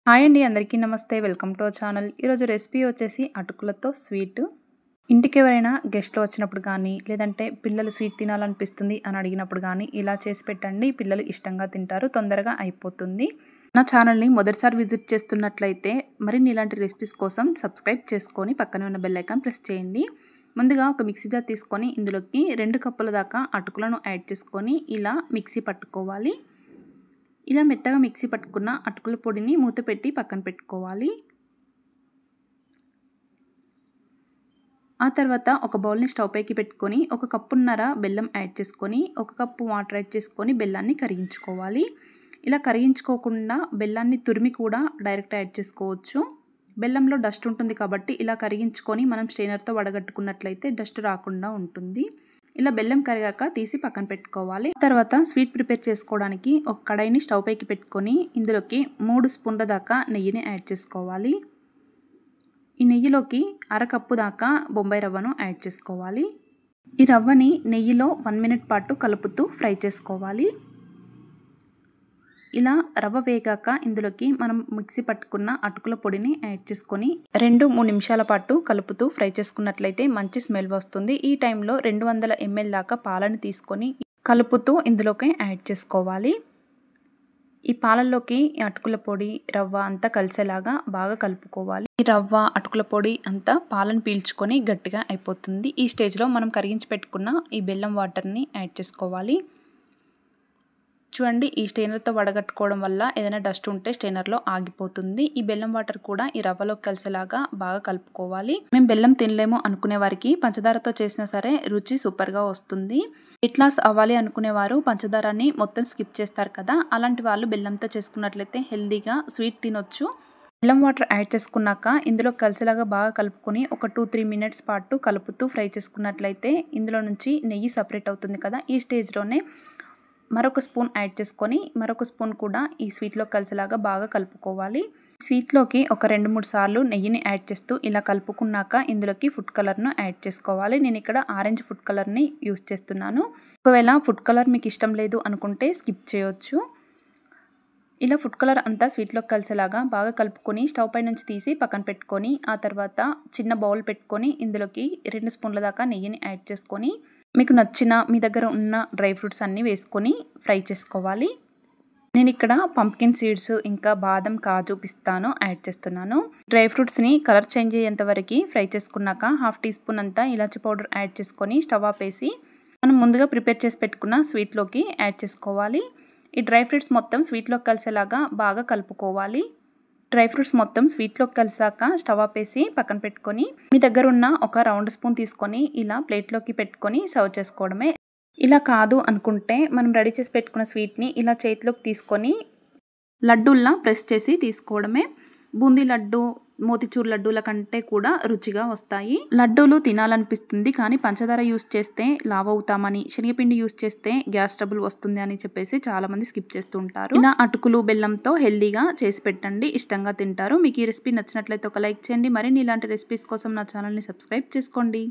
Hi అండి, అందరికీ నమస్తే. Welcome to our channel. ఈరోజు రెసిపీ వచ్చేసి అటుకులతో స్వీట్. ఇంటికి ఎవరైనా గెస్ట్లు వచ్చినప్పుడు కానీ, లేదంటే పిల్లలు స్వీట్ తినాలనిపిస్తుంది అని అడిగినప్పుడు కానీ ఇలా చేసి పెట్టండి. పిల్లలు ఇష్టంగా తింటారు, తొందరగా అయిపోతుంది. నా ఛానల్ని మొదటిసారి విజిట్ చేస్తున్నట్లయితే మరిన్ని ఇలాంటి రెసిపీస్ కోసం సబ్స్క్రైబ్ చేసుకొని పక్కనే ఉన్న బెల్ ఐకాన్ ప్రెస్ చేయండి. ముందుగా ఒక మిక్సీ జార్ తీసుకొని ఇందులోకి 2 కప్పుల దాకా అటుకులను యాడ్ చేసుకొని ఇలా మిక్సీ పట్టుకోవాలి. ఇలా మెత్తగా మిక్సీ పట్టుకున్న అటుకుల పొడిని మూత పెట్టి పక్కన పెట్టుకోవాలి. ఆ తర్వాత ఒక బౌల్ని స్టవ్ పైకి పెట్టుకొని 1 కప్పున్నర బెల్లం యాడ్ చేసుకొని 1 కప్పు వాటర్ యాడ్ చేసుకొని బెల్లాన్ని కరిగించుకోవాలి. ఇలా కరిగించుకోకుండా బెల్లాన్ని తురిమి కూడా డైరెక్ట్ యాడ్ చేసుకోవచ్చు. బెల్లంలో డస్ట్ ఉంటుంది కాబట్టి ఇలా కరిగించుకొని మనం స్ట్రైనర్తో వడగట్టుకున్నట్లయితే డస్ట్ రాకుండా ఉంటుంది. ఇలా బెల్లం కరిగాక తీసి పక్కన పెట్టుకోవాలి. తర్వాత స్వీట్ ప్రిపేర్ చేసుకోవడానికి ఒక కడాయిని స్టవ్ పైకి పెట్టుకొని ఇందులోకి 3 స్పూన్ల దాకా నెయ్యిని యాడ్ చేసుకోవాలి. ఈ నెయ్యిలోకి 1/2 కప్పు దాకా బొంబాయి రవ్వను యాడ్ చేసుకోవాలి. ఈ రవ్వని నెయ్యిలో 1 మినిట్ పాటు కలుపుతూ ఫ్రై చేసుకోవాలి. ఇలా రవ్వ వేగాక ఇందులోకి మనం మిక్సీ పట్టుకున్న అటుకుల పొడిని యాడ్ చేసుకొని 2-3 నిమిషాల పాటు కలుపుతూ ఫ్రై చేసుకున్నట్లయితే మంచి స్మెల్ వస్తుంది. ఈ టైంలో 200 ml దాకా పాలను తీసుకొని కలుపుతూ ఇందులోకి యాడ్ చేసుకోవాలి. ఈ పాలల్లోకి అటుకుల పొడి రవ్వ అంతా కలిసేలాగా బాగా కలుపుకోవాలి. ఈ రవ్వ అటుకుల పొడి అంతా పాలను పీల్చుకొని గట్టిగా అయిపోతుంది. ఈ స్టేజ్లో మనం కరిగించి పెట్టుకున్న ఈ బెల్లం వాటర్ని యాడ్ చేసుకోవాలి. చూడండి, ఈ స్ట్రైనర్తో వడగట్టుకోవడం వల్ల ఏదైనా డస్ట్ ఉంటే స్ట్రైనర్లో ఆగిపోతుంది. ఈ బెల్లం వాటర్ కూడా ఈ రవ్వలోకి కలిసేలాగా బాగా కలుపుకోవాలి. మేము బెల్లం తినలేము అనుకునే వారికి పంచదారతో చేసినా సరే రుచి సూపర్గా వస్తుంది. వెయిట్ లాస్ అవ్వాలి అనుకునేవారు పంచదారాన్ని మొత్తం స్కిప్ చేస్తారు కదా, అలాంటి వాళ్ళు బెల్లంతో చేసుకున్నట్లయితే హెల్దీగా స్వీట్ తినొచ్చు. బెల్లం వాటర్ యాడ్ చేసుకున్నాక ఇందులో కలిసేలాగా బాగా కలుపుకొని ఒక 2-3 మినిట్స్ పాటు కలుపుతూ ఫ్రై చేసుకున్నట్లయితే ఇందులో నుంచి నెయ్యి సపరేట్ అవుతుంది కదా. ఈ స్టేజ్లోనే మరొక స్పూన్ యాడ్ చేసుకొని మరొక స్పూన్ కూడా ఈ స్వీట్లో కలిసేలాగా బాగా కలుపుకోవాలి. స్వీట్లోకి ఒక 2-3 సార్లు నెయ్యిని యాడ్ చేస్తూ ఇలా కలుపుకున్నాక ఇందులోకి ఫుడ్ కలర్ను యాడ్ చేసుకోవాలి. నేను ఇక్కడ ఆరెంజ్ ఫుడ్ కలర్ని యూస్ చేస్తున్నాను. ఒకవేళ ఫుడ్ కలర్ మీకు ఇష్టం లేదు అనుకుంటే స్కిప్ చేయొచ్చు. ఇలా ఫుడ్ కలర్ అంతా స్వీట్లోకి కలిసేలాగా బాగా కలుపుకొని స్టవ్ పై నుంచి తీసి పక్కన పెట్టుకొని ఆ తర్వాత చిన్న బౌల్ పెట్టుకొని ఇందులోకి 2 స్పూన్ల దాకా నెయ్యిని యాడ్ చేసుకొని మీకు నచ్చిన మీ దగ్గర ఉన్న డ్రై ఫ్రూట్స్ అన్నీ వేసుకొని ఫ్రై చేసుకోవాలి. నేను ఇక్కడ పంప్కిన్ సీడ్స్ ఇంకా బాదం కాజు పిస్తాను యాడ్ చేస్తున్నాను. డ్రై ఫ్రూట్స్ని కలర్ చేంజ్ అయ్యేంత వరకు ఫ్రై చేసుకున్నాక 1/2 టీ స్పూన్ అంతా ఇలాచి పౌడర్ యాడ్ చేసుకొని స్టవ్ ఆపేసి మనం ముందుగా ప్రిపేర్ చేసి పెట్టుకున్న స్వీట్లోకి యాడ్ చేసుకోవాలి. ఈ డ్రై ఫ్రూట్స్ మొత్తం స్వీట్లోకి కలిసేలాగా బాగా కలుపుకోవాలి. డ్రై ఫ్రూట్స్ మొత్తం స్వీట్లోకి కలిసాక స్టవ్ ఆపేసి పక్కన పెట్టుకొని మీ దగ్గర ఉన్న ఒక రౌండ్ స్పూన్ తీసుకొని ఇలా ప్లేట్లోకి పెట్టుకొని సర్వ్ చేసుకోవడమే. ఇలా కాదు అనుకుంటే మనం రెడీ చేసి పెట్టుకున్న స్వీట్ని ఇలా చేతిలోకి తీసుకొని లడ్డూల్లా ప్రెస్ చేసి తీసుకోవడమే. బూందీ లడ్డు మోతిచూర్ లడ్డూల కంటే కూడా రుచిగా వస్తాయి. లడ్డూలు తినాలనిపిస్తుంది కానీ పంచదార యూస్ చేస్తే లావ్ అవుతామని, శనగపిండి యూస్ చేస్తే గ్యాస్ ట్రబుల్ వస్తుంది అని చెప్పేసి చాలా మంది స్కిప్ చేస్తూ ఉంటారు. ఇలా అటుకులు బెల్లంతో హెల్దీగా చేసి పెట్టండి, ఇష్టంగా తింటారు. మీకు ఈ రెసిపీ నచ్చినట్లయితే ఒక లైక్ చేయండి. మరిన్ని ఇలాంటి రెసిపీస్ కోసం నా ఛానల్ని సబ్స్క్రైబ్ చేసుకోండి.